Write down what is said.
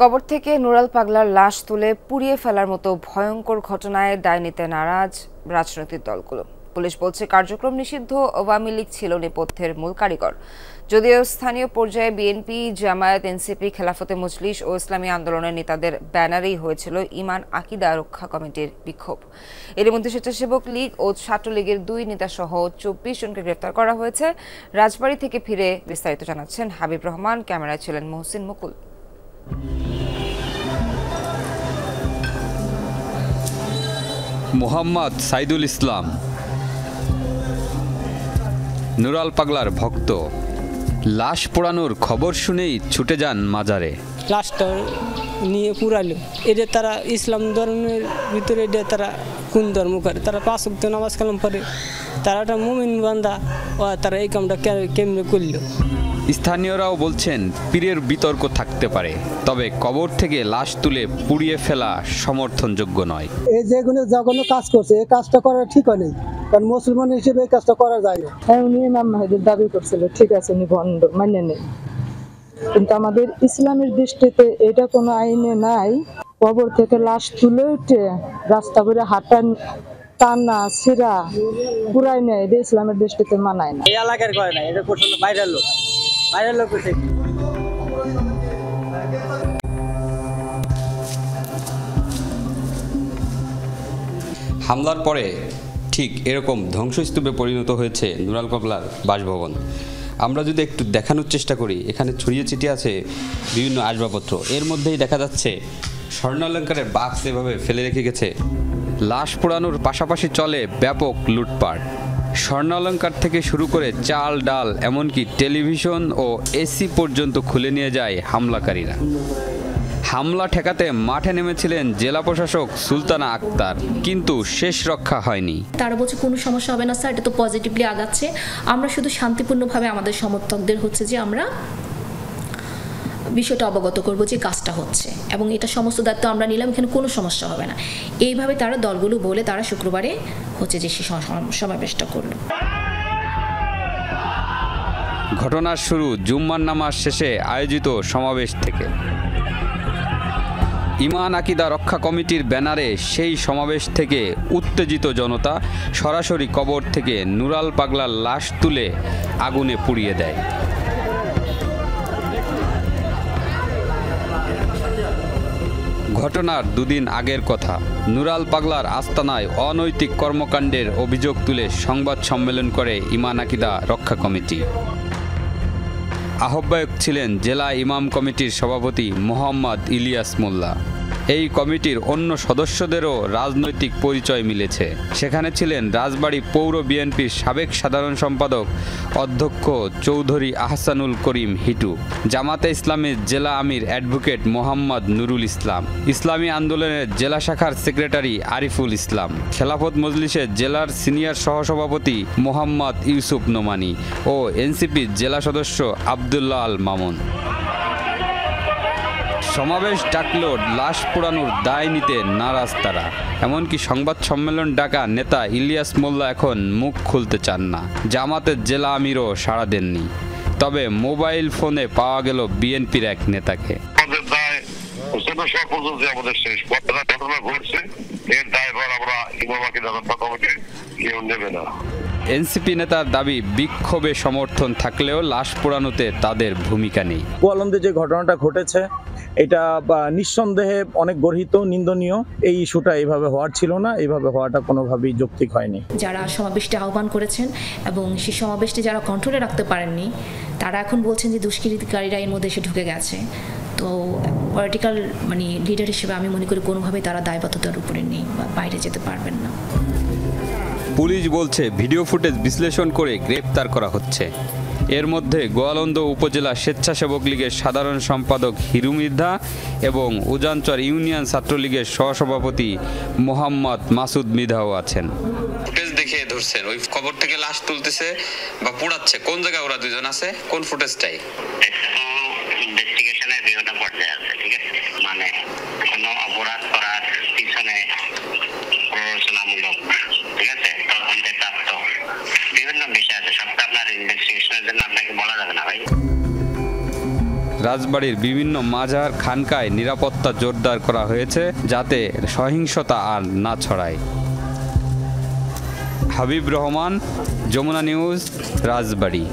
কবর থেকে নুরাল পাগলার লাশ তুলে পুড়িয়ে ফেলার মতো ভয়ঙ্কর ঘটনায় দায় নিতে নারাজ রাজনৈতিক দলগুলো। পুলিশ বলছে কার্যক্রম নিষিদ্ধ আওয়ামী লীগ ছিল নেপথ্যের মূল কারিগর। যদিও স্থানীয় পর্যায়ে বিএনপি, জামায়াত, এনসিপি, খেলাফতে মজলিস ও ইসলামী আন্দোলনের নেতাদের ব্যানারেই হয়েছিল ঈমান আকিদা রক্ষা কমিটির বিক্ষোভ। এর মধ্যে স্বেচ্ছাসেবক লীগ ও ছাত্রলীগের 2 নেতাসহ 24 জনকে গ্রেফতার করা হয়েছে। রাজবাড়ী থেকে ফিরে বিস্তারিত জানাচ্ছেন হাবিব রহমান, ক্যামেরায় ছিলেন মহসিন মুকুল। মোহাম্মদ সাইদুল ইসলাম নুরাল পাগলার ভক্ত। লাশ পোড়ানোর খবর শুনেই ছুটে যান মাজারে। লাশটা নিয়ে পুরালো। এটা তারা ইসলাম ধর্মের ভিতরে এটা তারা কোন ধর্ম করে? তারা 5 ওয়াক্ত নামাজ কালাম পড়ে, তারা একটা মুমিন বান্দা, তারা এই কামটা কেমনে করলো? স্থানীয়রাও বলছেন পীরের বিতর্ক থাকতে পারে, তবে কবর থেকে লাশ তুলে পুড়িয়ে ফেলা সমর্থনযোগ্য নয়। এই যেগুলো যখন কাজ করছে এই কাজটা করা ঠিক হয়নি, কারণ মুসলমান হিসেবে এই কাজটা করা যায় না। উনি ইমাম মাহাদির দাবি করছিল, ঠিক আছে, উনি ভণ্ড, মানে নেই, কিন্তু আমাদের ইসলামের দৃষ্টিতে এটা কোনো আইনে নাই। কবর থেকে লাশ তুলে উঠে রাস্তা করে হাঁটা, টানা, ছিঁড়া, পুরাই নেয়, এটা ইসলামের দৃষ্টিতে মানায় না। এই এলাকার করে না, এটা করছিল বাইরের লোক, বাইরের লোক করছে। হামলার পরে ঠিক এরকম ধ্বংসস্তূপে পরিণত হয়েছে নুরাল পাগলার বাসভবন। আমরা যদি একটু দেখানোর চেষ্টা করি, এখানে ছড়িয়ে ছিটিয়ে আছে বিভিন্ন আসবাবপত্র। এর মধ্যেই দেখা যাচ্ছে স্বর্ণালঙ্কারের বাক্স এভাবে ফেলে রেখে গেছে। লাশ পোড়ানোর পাশাপাশি চলে ব্যাপক লুটপাট। স্বর্ণালঙ্কার থেকে শুরু করে চাল, ডাল, এমনকি টেলিভিশন ও এসি পর্যন্ত খুলে নিয়ে যায় হামলাকারীরা। হামলা ঠেকাতে মাঠে নেমেছিলেন জেলা প্রশাসক সুলতানা আক্তার, কিন্তু শেষ রক্ষা হয়নি। তারা বলছে কোনো সমস্যা হবে না স্যার, এটা তো পজিটিভলি আগাচ্ছে। আমরা শুধু শান্তিপূর্ণভাবে আমাদের সমর্থকদের হচ্ছে যে আমরা বিষয়টা অবগত করব যে কাজটা হচ্ছে, এবং এটা সমস্ত দায়িত্ব আমরা নিলাম, এখানে কোনো সমস্যা হবে না। এইভাবে তারা দলগুলো বলে তারা শুক্রবারে হচ্ছে যে সমাবেশটা করলো। ঘটনার শুরু জুম্মার নামাজ শেষে আয়োজিত সমাবেশ থেকে। ঈমান আকিদা রক্ষা কমিটির ব্যানারে সেই সমাবেশ থেকে উত্তেজিত জনতা সরাসরি কবর থেকে নুরাল পাগলার লাশ তুলে আগুনে পুড়িয়ে দেয়। ঘটনার 2 দিন আগের কথা। নুরাল পাগলার আস্তানায় অনৈতিক কর্মকাণ্ডের অভিযোগ তুলে সংবাদ সম্মেলন করে ঈমান আকিদা রক্ষা কমিটি। আহ্বায়ক ছিলেন জেলা ইমাম কমিটির সভাপতি মোহাম্মদ ইলিয়াস মোল্লা। এই কমিটির অন্য সদস্যদেরও রাজনৈতিক পরিচয় মিলেছে। সেখানে ছিলেন রাজবাড়ী পৌর বিএনপির সাবেক সাধারণ সম্পাদক অধ্যক্ষ চৌধুরী আহসানুল করিম হিটু, জামাতে ইসলামের জেলা আমির অ্যাডভোকেট মোহাম্মদ নুরুল ইসলাম, ইসলামী আন্দোলনের জেলা শাখার সেক্রেটারি আরিফুল ইসলাম, খেলাফত মজলিসের জেলার সিনিয়র সহসভাপতি মোহাম্মদ ইউসুফ নোমানি ও এনসিপির জেলা সদস্য আবদুল্লাহ আল মামুন। সমাবেশ ডাকলেও লাশ পোড়ানোর দায় নিতে নারাজ তারা। এমনকি সংবাদ সম্মেলন ডাকা নেতা ইলিয়াস মোল্লা এখন মুখ খুলতে চান না। জামাতের জেলা আমিরও সাড়া দেননি। তবে মোবাইল ফোনে পাওয়া গেল বিএনপির এক নেতাকে। এনসিপি নেতার দাবি, বিক্ষোভে সমর্থন থাকলেও লাশ পোড়ানোতে তাদের ভূমিকা নেই। গোয়ালন্দে যে ঘটনাটা ঘটেছে এটা নিঃসন্দেহে অনেক গর্হিত, নিন্দনীয়। এই ইস্যুটা এইভাবে হওয়ার ছিল না, এইভাবে হওয়াটা কোনোভাবেই যৌক্তিক হয়নি। যারা সমাবেশটি আহ্বান করেছেন এবং সেই সমাবেশটি যারা কন্ট্রোলে রাখতে পারেননি, তারা এখন বলছেন যে দুষ্কৃতিকারীরা এর মধ্যে এসে ঢুকে গেছে। তো পলিটিক্যাল লিডার হিসেবে আমি মনে করি কোনোভাবেই তারা দায়বদ্ধতার উপরে নেই বা বাইরে যেতে পারবেন না। পুলিশ বলছে ভিডিও ফুটেজ বিশ্লেষণ করে গ্রেপ্তার করা হচ্ছে। এর মধ্যে গোয়ালন্দ উপজেলা স্বেচ্ছাসেবক লীগের সাধারণ সম্পাদক হিরু মির্ধা এবং উজানচর ইউনিয়ন ছাত্রলীগের সহসভাপতি মোহাম্মদ মাসুদ মিধাও আছেন। ফুটেজ দেখে ধরছেন ওই কবর থেকে লাশ তুলতেছে বা পোড়াচ্ছে, কোন জায়গায় ওরা দুজন আছে, কোন ফুটেজটাই ইনভেস্টিগেশনের বিভিন্ন পর্যায়ে আছে। ঠিক আছে, মানে কোনো অপরাধ করার পিছনে প্ররোচনামূলক, ঠিক আছে, তদন্তের প্রাপ্ত বিভিন্ন বিষয় আছে। সবটা আপনার ইনভেস্টিগেশনের জন্য আপনাকে বলা যাবে না ভাই। রাজবাড়ির বিভিন্ন মাজার খানকায় নিরাপত্তা জোরদার করা হয়েছে যাতে সহিংসতা আর না ছড়ায়। হাবিব রহমান, যমুনা নিউজ, রাজবাড়ী।